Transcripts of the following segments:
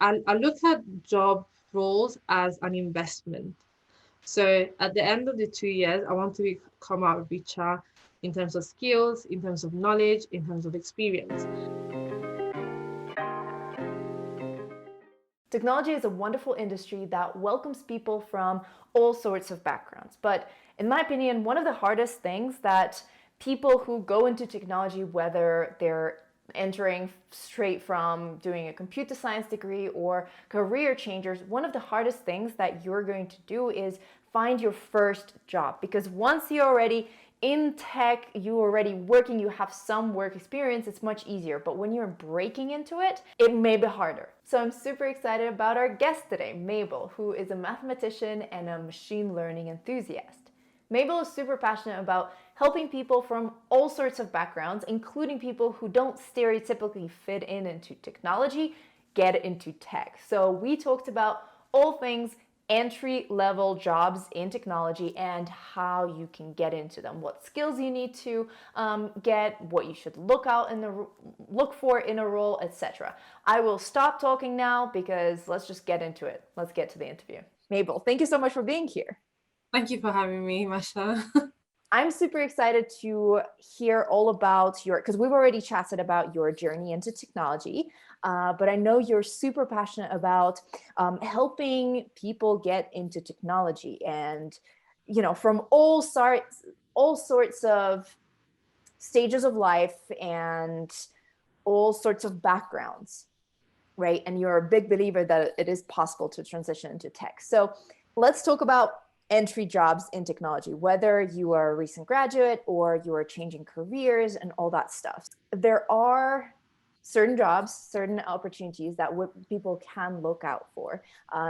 I look at job roles as an investment. So at the end of the 2 years, I want to come out richer in terms of skills, in terms of knowledge, in terms of experience. Technology is a wonderful industry that welcomes people from all sorts of backgrounds. But in my opinion, one of the hardest things that people who go into technology, whether they're entering straight from doing a computer science degree or career changers, one of the hardest things that you're going to do is find your first job. Because once you're already in tech, you're already working, you have some work experience, it's much easier. But when you're breaking into it, it may be harder. So I'm super excited about our guest today, Mabel, who is a mathematician and a machine learning enthusiast. Mabel is super passionate about helping people from all sorts of backgrounds, including people who don't stereotypically fit into technology, get into tech. So we talked about all things entry-level jobs in technology and how you can get into them, what skills you need to get, what you should look for in a role, etc. I will stop talking now because let's just get into it. Let's get to the interview. Mabel, thank you so much for being here. Thank you for having me, Masha. I'm super excited to hear all about because we've already chatted about your journey into technology, but I know you're super passionate about helping people get into technology and, from all sorts of stages of life and all sorts of backgrounds, right? And you're a big believer that it is possible to transition into tech. So let's talk about entry jobs in technology, whether you are a recent graduate or you are changing careers and all that stuff. There are certain jobs, certain opportunities that people can look out for.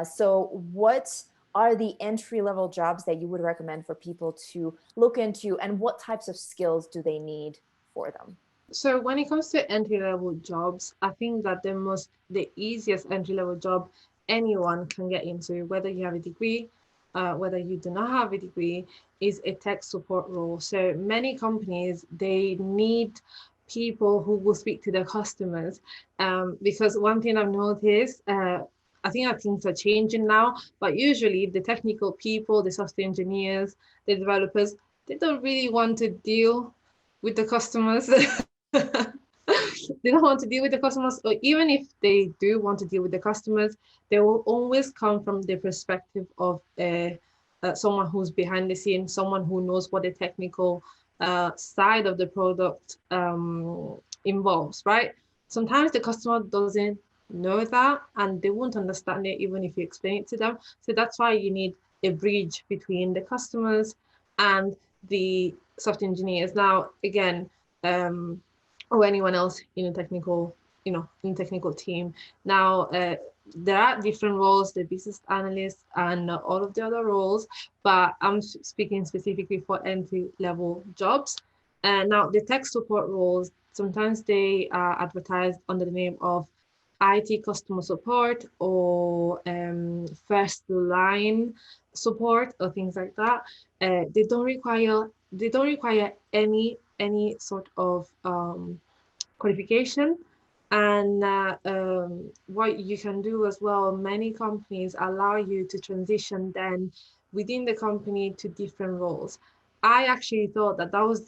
So what are the entry-level jobs that you would recommend for people to look into, and what types of skills do they need for them? So when it comes to entry-level jobs, I think that the easiest entry-level job anyone can get into, whether you have a degree, whether you do not have a degree, is a tech support role. So many companies, they need people who will speak to their customers, because one thing I've noticed, I think things are changing now, but usually the technical people, the software engineers, the developers, they don't really want to deal with the customers. They don't want to deal with the customers, or even if they do want to deal with the customers, they will always come from the perspective of someone who's behind the scenes, someone who knows what the technical side of the product involves, right? Sometimes the customer doesn't know that, and they won't understand it even if you explain it to them. So that's why you need a bridge between the customers and the software engineers. Now, again, or anyone else in a technical, team. Now, there are different roles, the business analyst and all of the other roles, but I'm speaking specifically for entry-level jobs. And now the tech support roles, sometimes they are advertised under the name of IT customer support or first line support or things like that. They don't require any sort of qualification. And what you can do as well, many companies allow you to transition then within the company to different roles. I actually thought that was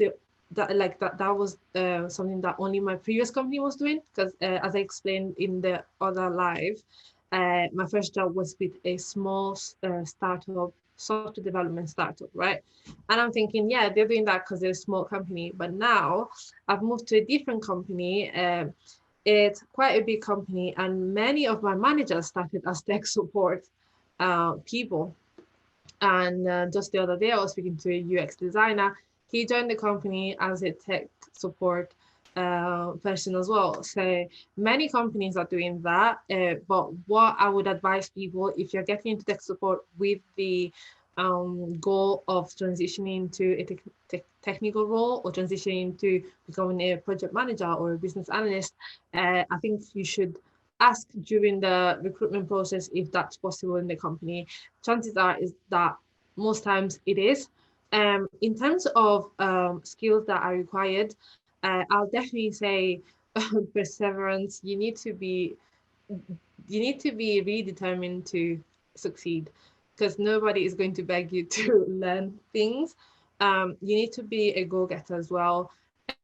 something that only my previous company was doing, because as I explained in the other live, my first job was with a small startup, software development startup, right? And I'm thinking, yeah, they're doing that because they're a small company. But now I've moved to a different company. It's quite a big company, and many of my managers started as tech support people. And just the other day, I was speaking to a UX designer. He joined the company as a tech support person as well. So many companies are doing that. But what I would advise people, if you're getting into tech support with the goal of transitioning to a technical role or transitioning to becoming a project manager or a business analyst, I think you should ask during the recruitment process if that's possible in the company. Chances are is that most times it is. In terms of skills that are required, I'll definitely say perseverance. You need to be you need to be really determined to succeed, because nobody is going to beg you to learn things. You need to be a go-getter as well.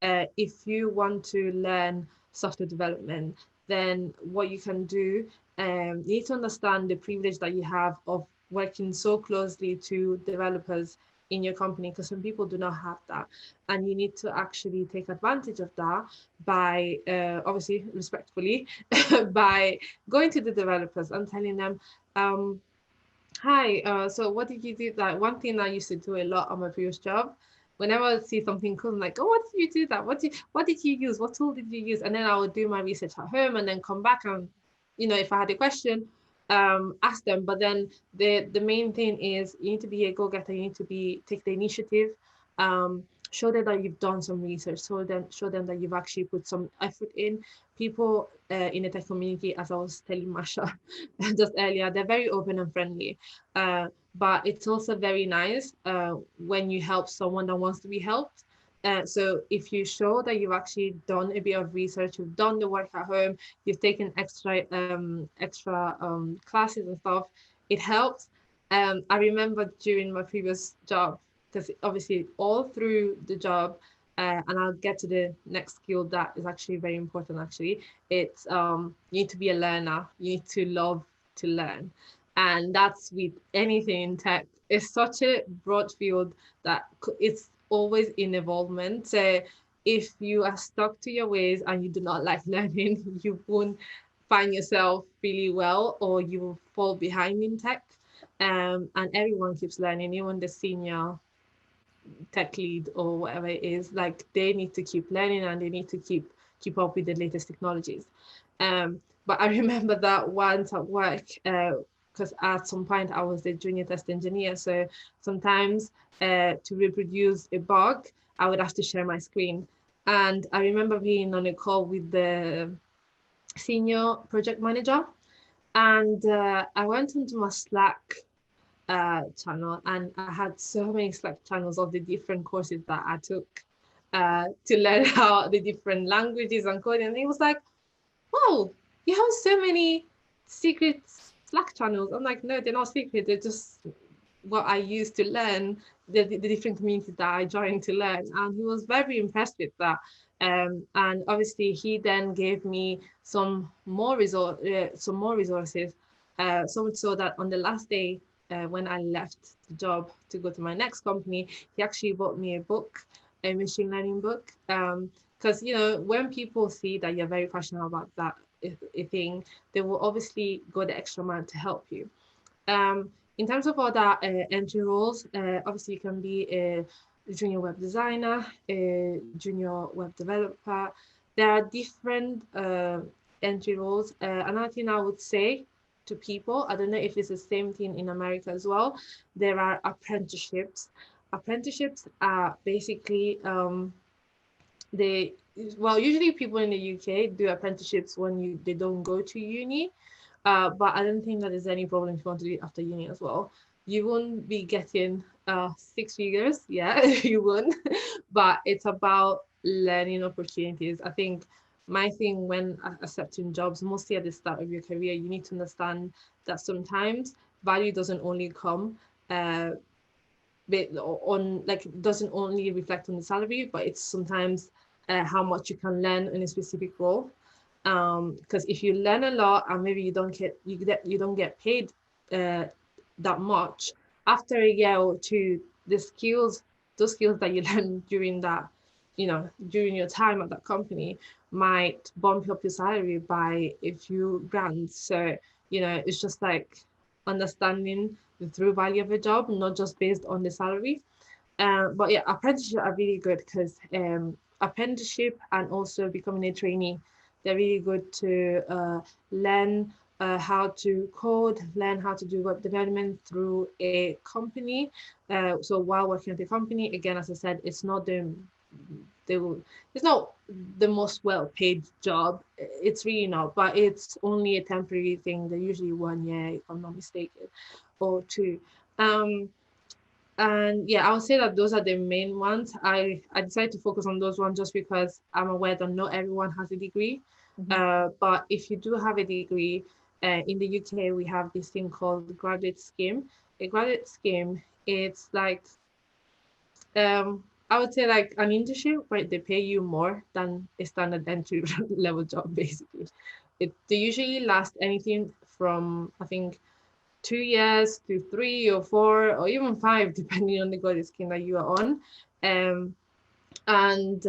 If you want to learn software development, then what you can do, you need to understand the privilege that you have of working so closely to developers in your company, because some people do not have that, and you need to actually take advantage of that by obviously respectfully by going to the developers and telling them, hi, so what did you do? That one thing I used to do a lot on my previous job, whenever I see something cool, I'm like, oh, what did you do that? What did you use? What tool did you use? And then I would do my research at home and then come back and, if I had a question, ask them. But then the main thing is you need to be a go-getter, you need to take the initiative, show them that you've done some research, show them that you've actually put some effort in. People in the tech community, as I was telling Masha just earlier, they're very open and friendly. But it's also very nice when you help someone that wants to be helped. So if you show that you've actually done a bit of research, you've done the work at home, you've taken extra classes and stuff, it helps. I remember during my previous job, because obviously all through the job, and I'll get to the next skill that is actually very important. Actually, it's you need to be a learner. You need to love to learn, and that's with anything in tech. It's such a broad field that it's always in evolvement. So if you are stuck to your ways and you do not like learning, you won't find yourself really well, or you will fall behind in tech. And everyone keeps learning, even the senior tech lead or whatever it is, like they need to keep learning and they need to keep up with the latest technologies. But I remember that once at work, because at some point I was the junior test engineer, so sometimes to reproduce a bug I would have to share my screen. And I remember being on a call with the senior project manager, and I went into my Slack channel, and I had so many Slack channels of the different courses that I took to learn how the different languages and coding. And it was like, wow, you have so many secret Slack channels. I'm like, no, they're not secret. They're just what I used to learn, the different communities that I joined to learn. And he was very impressed with that. And obviously he then gave me some more resources, so much so that on the last day, when I left the job to go to my next company, he actually bought me a book, a machine learning book. Because when people see that you're very passionate about that a thing, they will obviously go the extra mile to help you. In terms of other entry roles, obviously you can be a junior web designer, a junior web developer. There are different entry roles. Another thing I would say to people, I don't know if it's the same thing in America as well, there are apprenticeships. Apprenticeships are basically usually people in the UK do apprenticeships when they don't go to uni. But I don't think that there's any problem if you want to do it after uni as well. You won't be getting 6 figures, yeah, you won't. But it's about learning opportunities. I think my thing when accepting jobs, mostly at the start of your career, you need to understand that sometimes value doesn't only come doesn't only reflect on the salary, but it's sometimes how much you can learn in a specific role. Because if you learn a lot and maybe you don't get paid that much, after a year or two, those skills that you learn during your time at that company might bump up your salary by a few grand. So it's just like understanding the true value of a job, not just based on the salary. But yeah, apprenticeship are really good because apprenticeship and also becoming a trainee, they're really good to learn how to code, learn how to do web development through a company. So while working at a company, again, as I said, it's not it's not the most well-paid job. It's really not, but it's only a temporary thing. They're usually 1 year, if I'm not mistaken, or two. And yeah, I would say that those are the main ones. I decided to focus on those ones just because I'm aware that not everyone has a degree. Mhm. But if you do have a degree, In the UK, we have this thing called the graduate scheme. A graduate scheme, it's like I would say like an internship where they pay you more than a standard entry level job, basically. They usually last anything from, I think, 2 years to 3 or 4 or even 5, depending on the graduate scheme that you are on. Um, and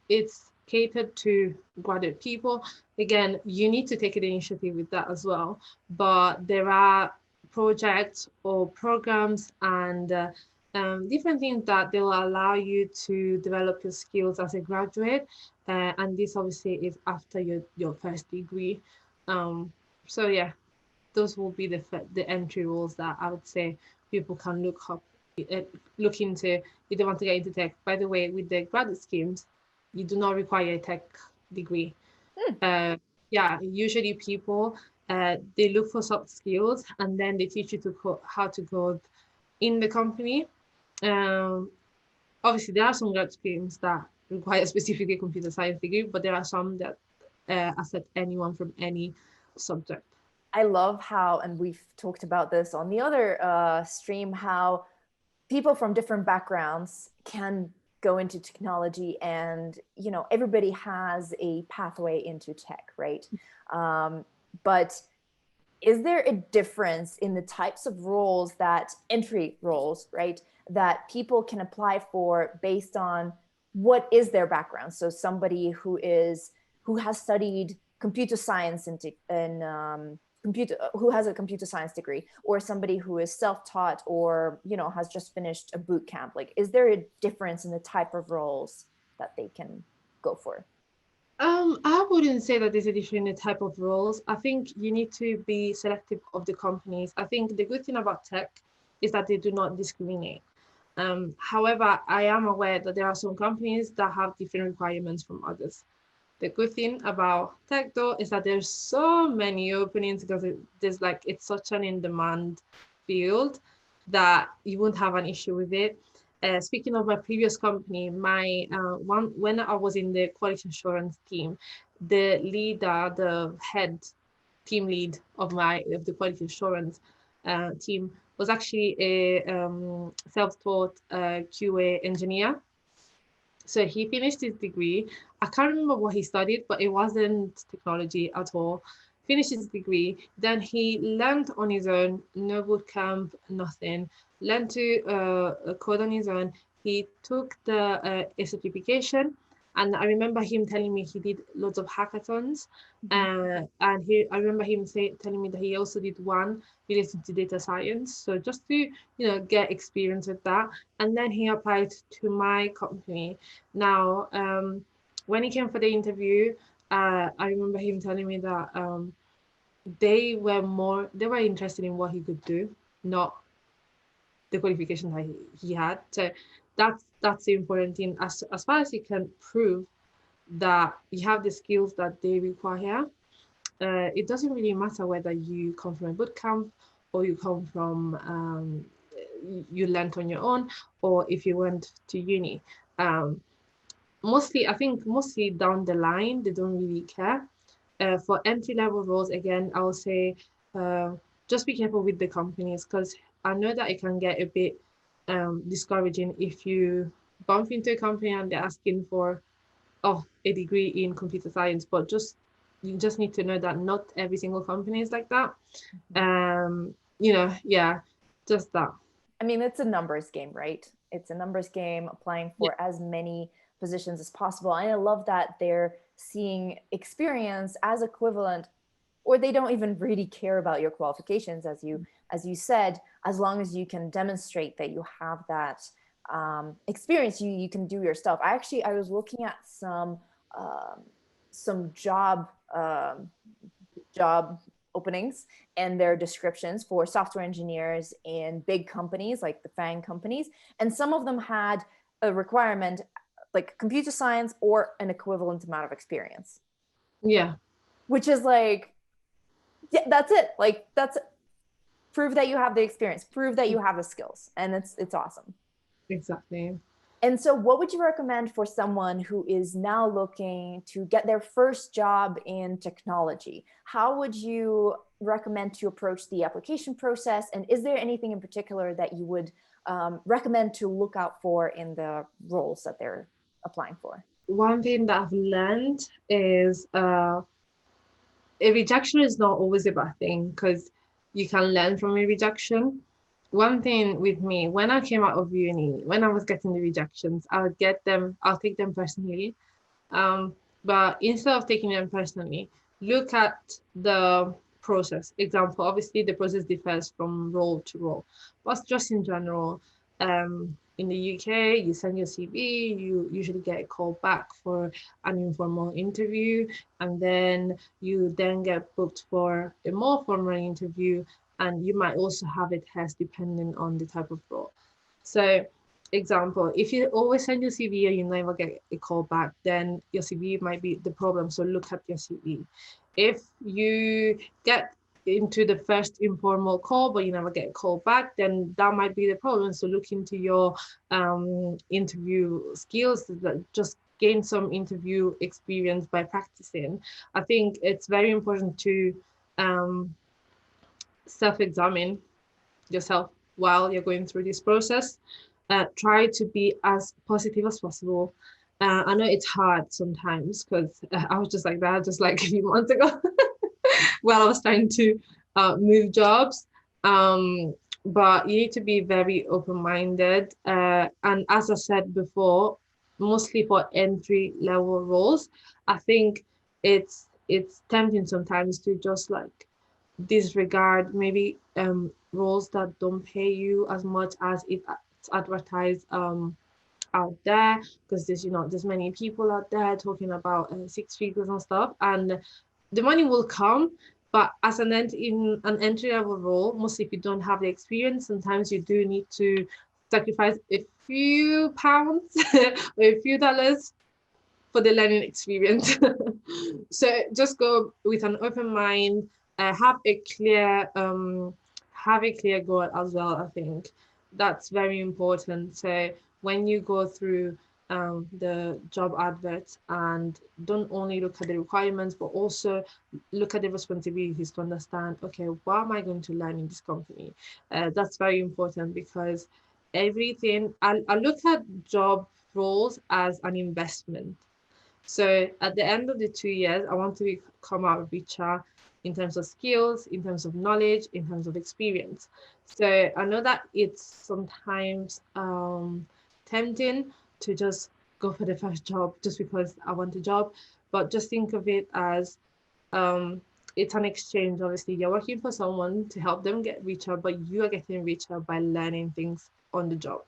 it's catered to graduate people. Again, you need to take the initiative with that as well. But there are projects or programs and different things that they will allow you to develop your skills as a graduate. And this obviously is after your first degree. So yeah, those will be the entry rules that I would say people can look into if they want to get into tech. By the way, with the graduate schemes, you do not require a tech degree. Hmm. Yeah, usually people they look for soft skills and then they teach you how to code in the company. Um, Obviously, there are some grad schemes that require specifically a computer science degree, but there are some that accept anyone from any subject. I love how, and we've talked about this on the other stream, how people from different backgrounds can go into technology, and everybody has a pathway into tech, right? But is there a difference in the types of roles, that entry roles, right, that people can apply for based on what is their background? So somebody who has studied computer science and who has a computer science degree, or somebody who is self-taught, or has just finished a boot camp. Like, is there a difference in the type of roles that they can go for? I wouldn't say that there's a different type of roles. I think you need to be selective of the companies. I think the good thing about tech is that they do not discriminate. However, I am aware that there are some companies that have different requirements from others. The good thing about tech though is that there's so many openings because it's such an in-demand field that you won't have an issue with it. Speaking of my previous company, my one when I was in the quality assurance team, the leader, the head team lead of the quality assurance team was actually a self-taught QA engineer. So he finished his degree. I can't remember what he studied, but it wasn't technology at all. Finished his degree, then he learned on his own, no boot camp, nothing. Learned to code on his own. He took the a certification, and I remember him telling me he did loads of hackathons. I remember him telling me that he also did one related to data science. So just to get experience with that, and then he applied to my company. Now, when he came for the interview, I remember him telling me that they were interested in what he could do, not the qualification that he had. So that's the important thing. As far as you can prove that you have the skills that they require, it doesn't really matter whether you come from a boot camp or you come from you learned on your own, or if you went to uni. I think mostly down the line, they don't really care. For entry level roles, again, I will say just be careful with the companies, because I know that it can get a bit discouraging if you bump into a company and they're asking for a degree in computer science, but you just need to know that not every single company is like that. Yeah, just that. I mean, it's a numbers game, right? It's a numbers game, applying Yeah. for as many positions as possible. And I love that they're seeing experience as equivalent, or they don't even really care about your qualifications, as you said, as long as you can demonstrate that you have that experience, you can do your stuff. I was looking at some job openings and their descriptions for software engineers in big companies like the FANG companies, and some of them had a requirement like computer science or an equivalent amount of experience. Yeah. Which is like, yeah, that's it. Like, that's prove that you have the experience, prove that you have the skills, and it's awesome. Exactly. And so what would you recommend for someone who is now looking to get their first job in technology? How would you recommend to approach the application process? And is there anything in particular that you would recommend to look out for in the roles that they're applying for? One thing that I've learned is a rejection is not always a bad thing, because you can learn from a rejection. One thing with me, when I came out of uni, when I was getting the rejections, I'll take them personally. But instead of taking them personally, look at the process. Example, obviously the process differs from role to role, but just in general, in the UK, you send your CV, you usually get a call back for an informal interview, and then you then get booked for a more formal interview, and you might also have a test depending on the type of role. So example, if you always send your CV and you never get a call back, then your CV might be the problem. So look at your CV. If you get into the first informal call but you never get a call back, then that might be the problem. So look into your interview skills, that just gain some interview experience by practicing. I think it's very important to self-examine yourself while you're going through this process. Try to be as positive as possible. I know it's hard sometimes, because I was just like that just like a few months ago while I was trying to move jobs. But you need to be very open-minded. And as I said before, mostly for entry-level roles, I think it's tempting sometimes to just like disregard maybe roles that don't pay you as much as it's advertised out there, because there's many people out there talking about six figures and stuff, and the money will come. But as in an entry level role, mostly if you don't have the experience, sometimes you do need to sacrifice a few pounds or a few dollars for the learning experience. So just go with an open mind, have a clear goal as well. I think that's very important. So when you go through the job adverts, and don't only look at the requirements, but also look at the responsibilities to understand, okay, what am I going to learn in this company? That's very important, because everything, I look at job roles as an investment. So at the end of the 2 years, I want to come out richer in terms of skills, in terms of knowledge, in terms of experience. So I know that it's sometimes tempting to just go for the first job just because I want a job, but just think of it as it's an exchange. Obviously, you're working for someone to help them get richer, but you are getting richer by learning things on the job.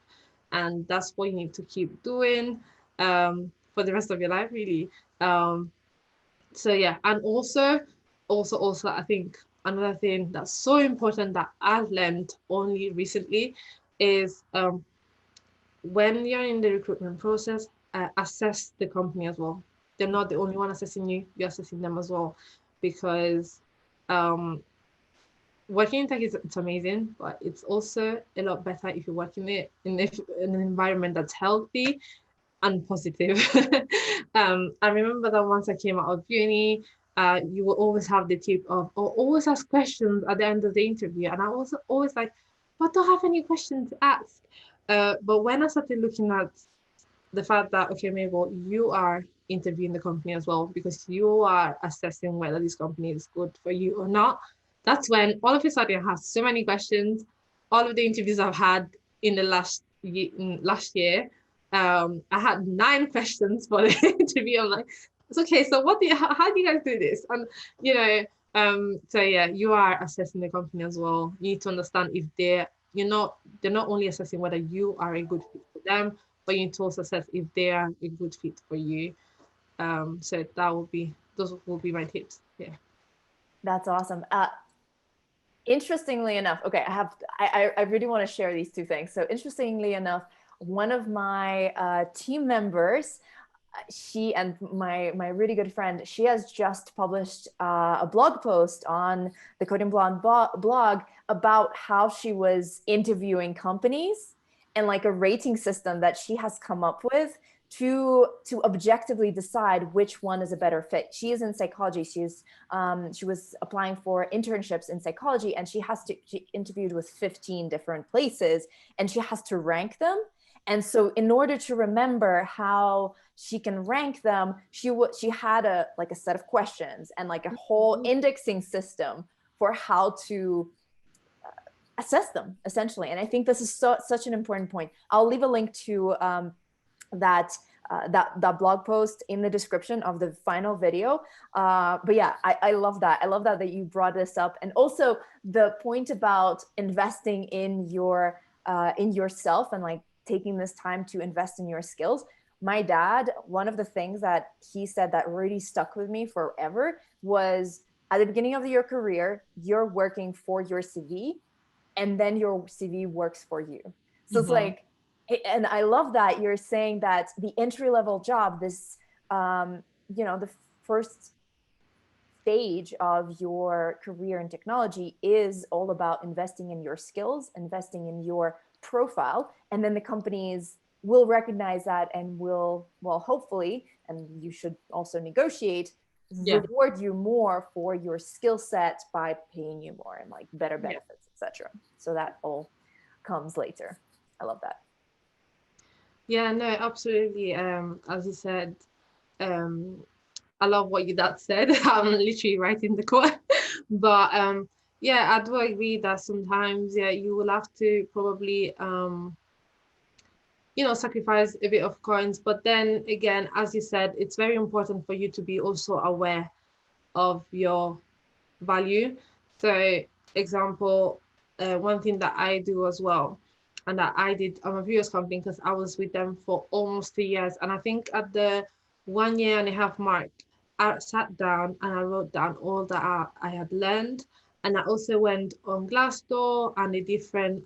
And that's what you need to keep doing for the rest of your life, really. So yeah, and also, I think another thing that's so important that I've learned only recently is when you're in the recruitment process, assess the company as well. They're not the only one assessing you, you're assessing them as well, because working in tech it's amazing, but it's also a lot better if you work in an environment that's healthy and positive. I remember that once I came out of uni, you will always have the tip of, or always ask questions at the end of the interview. And I was always like, but I don't have any questions to ask. But when I started looking at the fact that, okay, Mabel, you are interviewing the company as well, because you are assessing whether this company is good for you or not. That's when all of a sudden I have so many questions. All of the interviews I've had in the last year, I had 9 questions for the interview. I'm like, it's okay. So how do you guys do this? And so yeah, you are assessing the company as well. You need to understand if they're not only assessing whether you are a good fit for them, but you need to also assess if they are a good fit for you. So those will be my tips. Yeah. That's awesome. Interestingly enough, okay, I really want to share these two things. So interestingly enough, one of my team members, she and my really good friend, she has just published a blog post on the Coding Blonde blog about how she was interviewing companies and like a rating system that she has come up with to objectively decide which one is a better fit. She is in psychology. She was applying for internships in psychology, and she interviewed with 15 different places, and she has to rank them. And so in order to remember how she can rank them, she had a set of questions and like a whole indexing system for how to assess them, essentially. And I think this is such an important point. I'll leave a link to that blog post in the description of the final video. But yeah, I love that. I love that you brought this up. And also the point about investing in yourself and like taking this time to invest in your skills. My dad, one of the things that he said that really stuck with me forever was, at the beginning of your career, you're working for your CV, and then your CV works for you. So it's like, and I love that you're saying that the entry-level job, this, the first stage of your career in technology is all about investing in your skills, investing in your profile, and then the companies will recognize that and will, well, hopefully, and you should also negotiate, reward you more for your skill set by paying you more and like better benefits, etc. So that all comes later. I love that. Yeah, no, absolutely. As you said, I love what your dad said. I'm literally writing the quote. But yeah, I do agree that sometimes, you will have to probably sacrifice a bit of coins. But then again, as you said, it's very important for you to be also aware of your value. So, example, one thing that I do as well, and that I did on my previous company, because I was with them for almost 3 years. And I think at the 1.5 year mark, I sat down and I wrote down all that I had learned. And I also went on Glassdoor and a different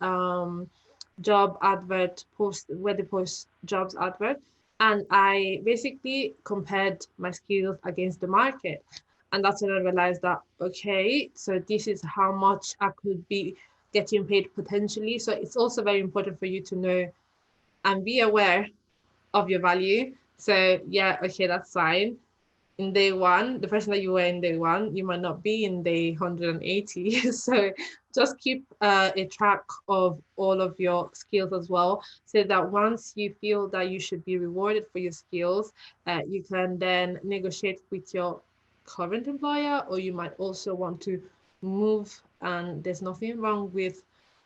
job advert post, where they post jobs advert. And I basically compared my skills against the market. And that's when I realized that, okay, so this is how much I could be getting paid potentially. So it's also very important for you to know and be aware of your value. So yeah, okay, that's fine. In day one, the person that you were in day one, you might not be in day 180. So just keep a track of all of your skills as well, so that once you feel that you should be rewarded for your skills, you can then negotiate with your current employer, or you might also want to move. And there's nothing wrong with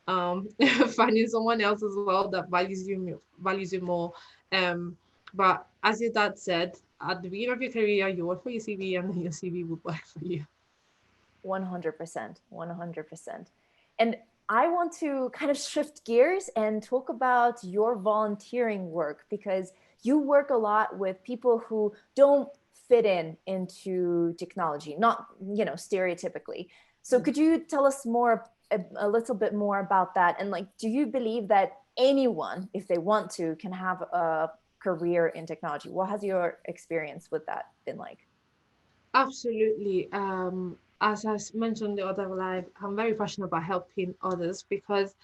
finding someone else as well that values you more. But as your dad said, at the beginning of your career, you work for your CV, and then your CV will work for you. 100%, 100%. And I want to kind of shift gears and talk about your volunteering work, because you work a lot with people who don't fit into technology, not, stereotypically. So could you tell us a little bit more about that? And like, do you believe that anyone, if they want to, can have a career in technology? What has your experience with that been like? Absolutely. As I mentioned the other live, I'm very passionate about helping others, because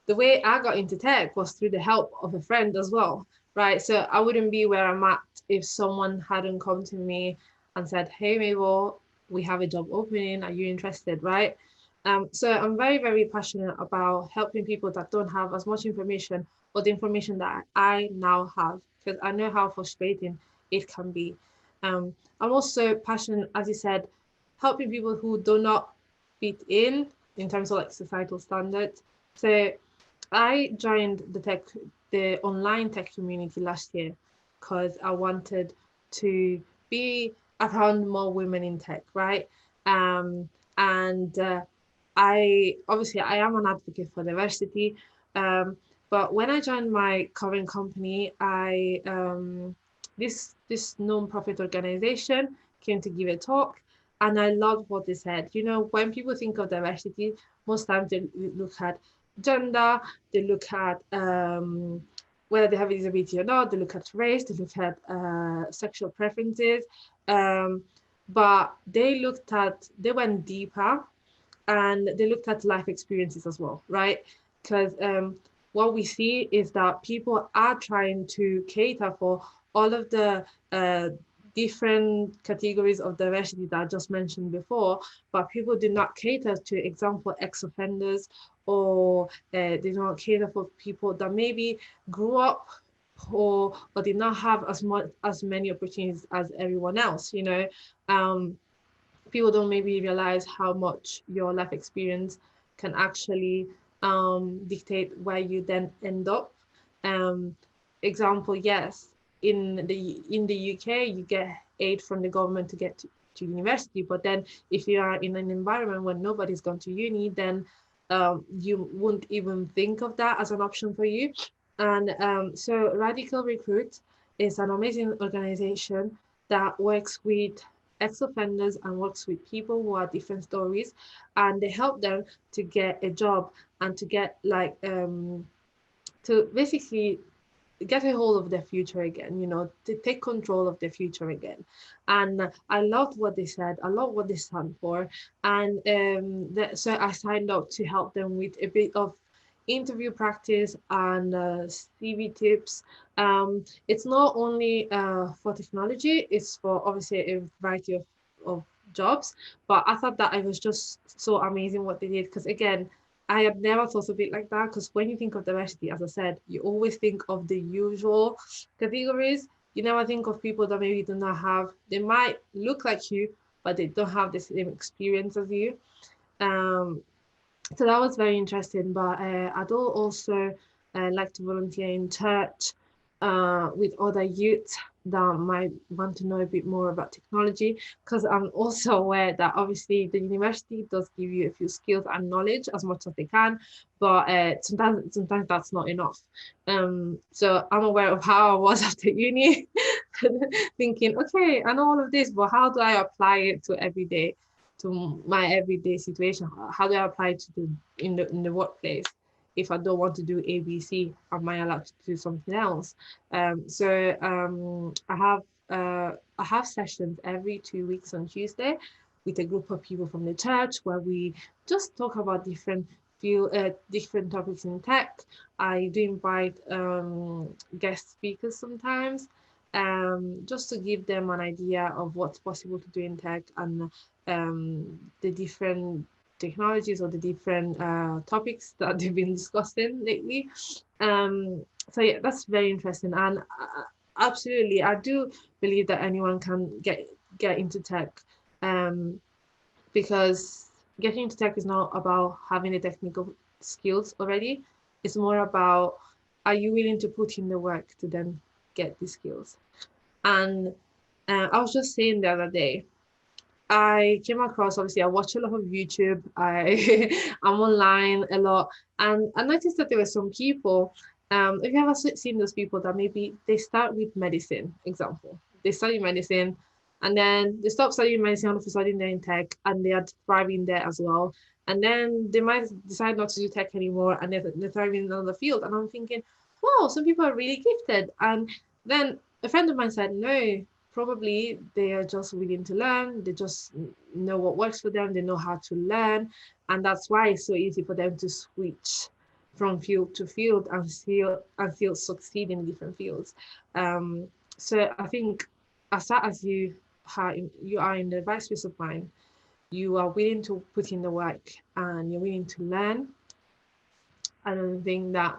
the way I got into tech was through the help of a friend as well, right? So I wouldn't be where I'm at if someone hadn't come to me and said, "Hey, Mabel, we have a job opening. Are you interested?" Right? So I'm very, very passionate about helping people that don't have as much information, or the information that I now have, because I know how frustrating it can be. I'm also passionate, as you said, helping people who do not fit in terms of like societal standards. So I joined the online tech community last year, because I wanted to be around more women in tech, right? And I am an advocate for diversity. But when I joined my current company, I this non-profit organization came to give a talk, and I loved what they said. When people think of diversity, most times they look at gender, they look at whether they have a disability or not, they look at race, they look at sexual preferences. But they went deeper, and they looked at life experiences as well, right? Because what we see is that people are trying to cater for all of the different categories of diversity that I just mentioned before, but people do not cater to, example, ex-offenders, or they do not cater for people that maybe grew up or did not have as many opportunities as everyone else. Um, People don't maybe realize how much your life experience can actually dictate where you then end up. Um, Example, yes, in the UK, you get aid from the government to get to university, but then if you are in an environment where nobody's gone to uni, then you wouldn't even think of that as an option for you. And so Radical Recruit is an amazing organization that works with ex-offenders and works with people who are different stories, and they help them to get a job and to get like to basically get a hold of their future again, to take control of their future again. And I loved what they said, I love what they stand for. And so I signed up to help them with a bit of interview practice and CV tips. It's not only for technology, it's for obviously a variety of jobs. But I thought that it was just so amazing what they did, because again, I have never thought of it like that, because when you think of diversity, as I said, you always think of the usual categories. You never think of people that maybe do not have, they might look like you, but they don't have the same experience as you. Um, so that was very interesting. But I do also like to volunteer in church with other youth that might want to know a bit more about technology, because I'm also aware that obviously the university does give you a few skills and knowledge as much as they can, but sometimes that's not enough. So I'm aware of how I was after uni, thinking, okay, I know all of this, but how do I apply it to my everyday situation? How do I apply it to in the workplace? If I don't want to do ABC, am I allowed to do something else? I have sessions every 2 weeks on Tuesday with a group of people from the church, where we just talk about different topics in tech. I do invite guest speakers sometimes, just to give them an idea of what's possible to do in tech, and the different technologies or the different topics that they've been discussing lately. So yeah, that's very interesting, and absolutely, I do believe that anyone can get into tech, um, because getting into tech is not about having the technical skills already. It's more about, are you willing to put in the work to then get the skills? And I was just saying the other day, I came across, obviously, I watch a lot of YouTube. I'm online a lot, and I noticed that there were some people. Have you ever seen those people that maybe they start with medicine? Example, they study medicine, and then they stop studying medicine. All of a sudden, they're in tech, and they are thriving there as well. And then they might decide not to do tech anymore, and they're thriving in another field. And I'm thinking, wow, some people are really gifted. And then a friend of mine said, no, probably they are just willing to learn, they just know what works for them, they know how to learn, and that's why it's so easy for them to switch from field to field and still succeed in different fields. So I think, as far as you are in the right space of mind, you are willing to put in the work and you're willing to learn, I don't think that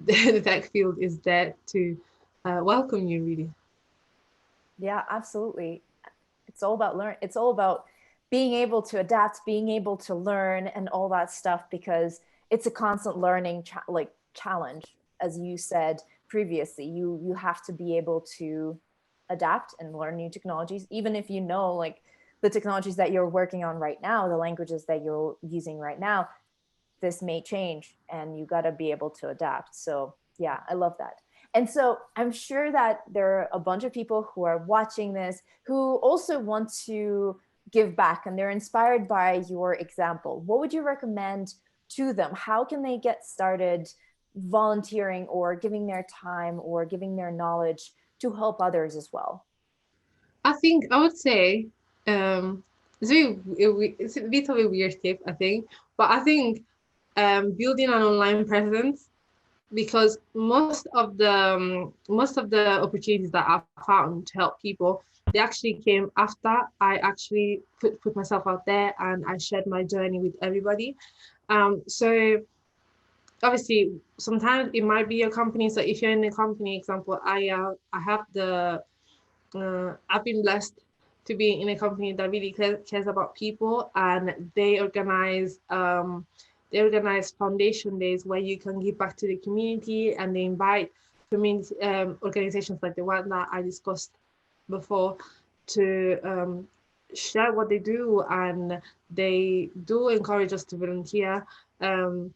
the tech field is there to welcome you, really. Yeah, absolutely. It's all about learn. It's all about being able to adapt, being able to learn, and all that stuff, because it's a constant learning challenge. As you said previously, you have to be able to adapt and learn new technologies, even if you know like the technologies that you're working on right now, the languages that you're using right now. This may change, and you got to be able to adapt. So yeah, I love that. And so I'm sure that there are a bunch of people who are watching this who also want to give back, and they're inspired by your example. What would you recommend to them? How can they get started volunteering or giving their time or giving their knowledge to help others as well? I think I would say it's a bit of a weird tip, I think, but I think building an online presence because most of the opportunities that I found to help people, they actually came after I actually put myself out there and I shared my journey with everybody. So obviously sometimes it might be a company. So if you're in a company, example, I have the I've been blessed to be in a company that really cares about people, and they organize foundation days where you can give back to the community, and they invite community organizations like the one that I discussed before to share what they do, and they do encourage us to volunteer. And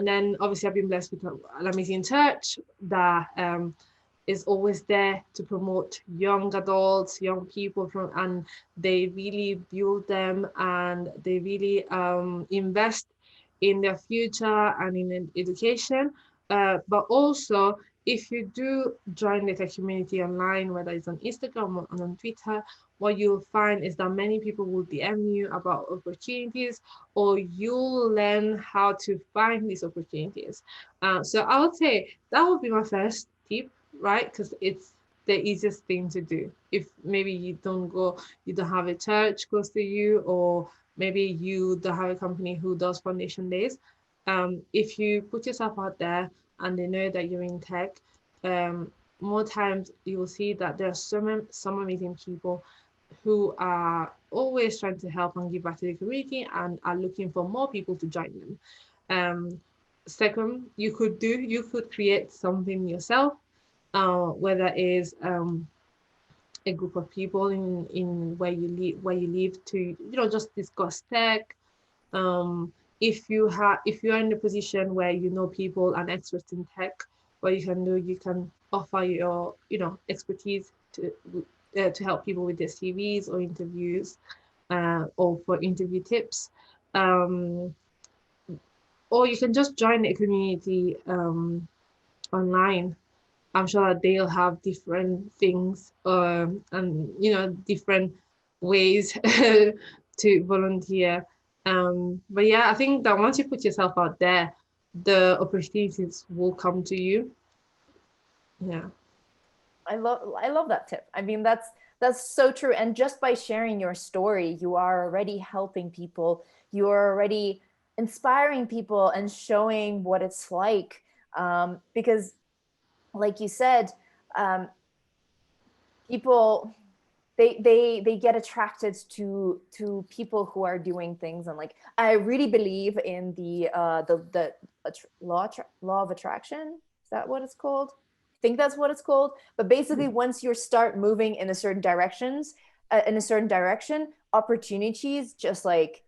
then obviously I've been blessed with Alamizine Church that is always there to promote young adults, young people and they really build them, and they really invest in their future and in education. But also, if you do join the tech community online, whether it's on Instagram or on Twitter, what you'll find is that many people will DM you about opportunities, or you'll learn how to find these opportunities. So I would say that would be my first tip, right? Because it's the easiest thing to do. If maybe you don't have a church close to you, or maybe you don't have a company who does foundation days. If you put yourself out there and they know that you're in tech, more times you will see that there are some amazing people who are always trying to help and give back to the community and are looking for more people to join them. Second, you could create something yourself, whether it is a group of people in where you live to just discuss tech. If you're in a position where you know people and experts in tech, what you can offer your expertise to help people with their CVs or interviews, or for interview tips. um, or you can just join a community online. I'm sure that they'll have different things, and different ways to volunteer. But yeah, I think that once you put yourself out there, the opportunities will come to you. Yeah. I love that tip. I mean, that's so true. And just by sharing your story, you are already helping people. You are already inspiring people and showing what it's like. Because, like you said, um, people they get attracted to people who are doing things. And like, I really believe in the law of attraction. Is that what it's called? I think that's what it's called. But basically, once you start moving in a certain direction, opportunities just like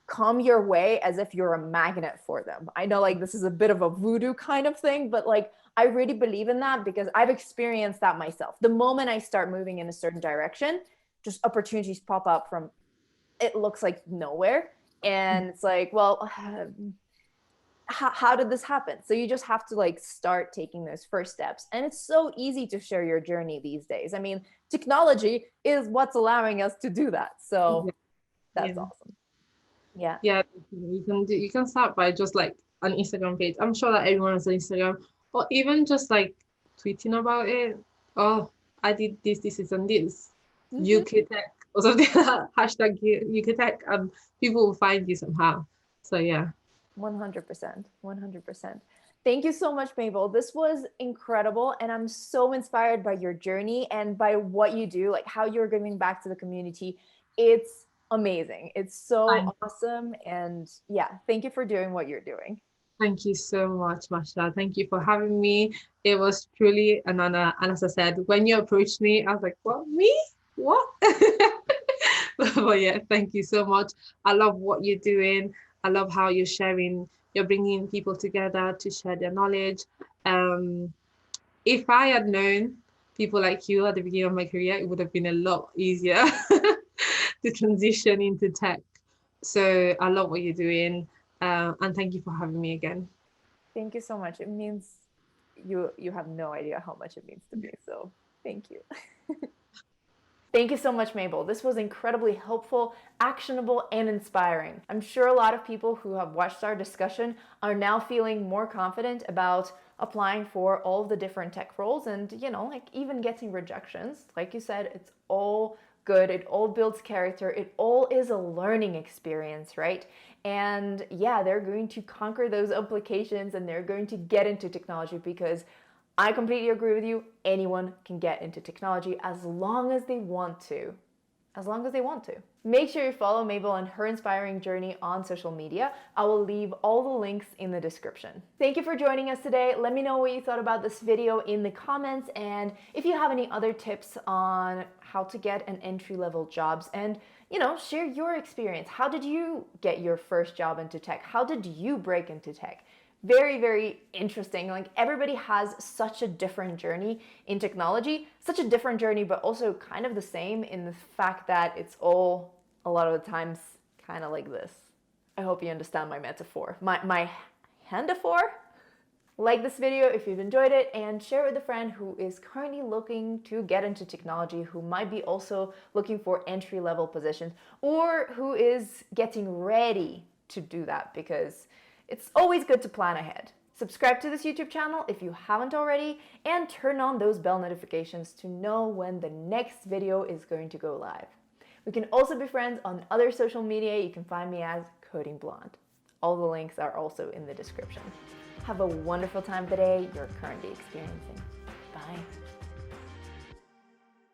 come your way as if you're a magnet for them. I know, like, this is a bit of a voodoo kind of thing, but like, I really believe in that because I've experienced that myself. The moment I start moving in a certain direction, just opportunities pop up from, it looks like nowhere. And it's like, well, how did this happen? So you just have to like start taking those first steps. And it's so easy to share your journey these days. I mean, technology is what's allowing us to do that. So that's Yeah. awesome. Yeah. Yeah, you can start by just like an Instagram page. I'm sure that everyone has an Instagram, or even just like tweeting about it. Oh, I did this, and this. Mm-hmm. UK Tech or something like that. Hashtag UK Tech, and people will find you somehow. So yeah. 100%. 100%. Thank you so much, Mabel. This was incredible. And I'm so inspired by your journey and by what you do, like how you're giving back to the community. It's amazing. It's so Fine. awesome. And yeah, thank you for doing what you're doing. Thank you so much, Masha. Thank you for having me. It was truly an honor. And as I said, when you approached me, I was like, what, me? What? But yeah, thank you so much. I love what you're doing. I love how you're bringing people together to share their knowledge. Um, if I had known people like you at the beginning of my career, it would have been a lot easier to transition into tech. So I love what you're doing. And thank you for having me again. Thank you so much. It means you have no idea how much it means to me. So thank you. Thank you so much, Mabel. This was incredibly helpful, actionable, and inspiring. I'm sure a lot of people who have watched our discussion are now feeling more confident about applying for all of the different tech roles and, like even getting rejections. Like you said, it's all good. It all builds character. It all is a learning experience, right? And yeah, they're going to conquer those applications and they're going to get into technology because I completely agree with you. Anyone can get into technology as long as they want to. As long as they want to. Make sure you follow Mabel and her inspiring journey on social media. I will leave all the links in the description. Thank you for joining us today. Let me know what you thought about this video in the comments, and if you have any other tips on how to get an entry-level jobs, and share your experience. How did you get your first job into tech? How did you break into tech? Very, very interesting. Like, everybody has such a different journey in technology, such a different journey, but also kind of the same in the fact that it's all, a lot of the times, kind of like this. I hope you understand my metaphor, my handaphor. Like this video if you've enjoyed it, and share it with a friend who is currently looking to get into technology, who might be also looking for entry-level positions, or who is getting ready to do that, because it's always good to plan ahead. Subscribe to this YouTube channel if you haven't already, and turn on those bell notifications to know when the next video is going to go live. We can also be friends on other social media. You can find me as Coding Blonde. All the links are also in the description. Have a wonderful time today you're currently experiencing. Bye.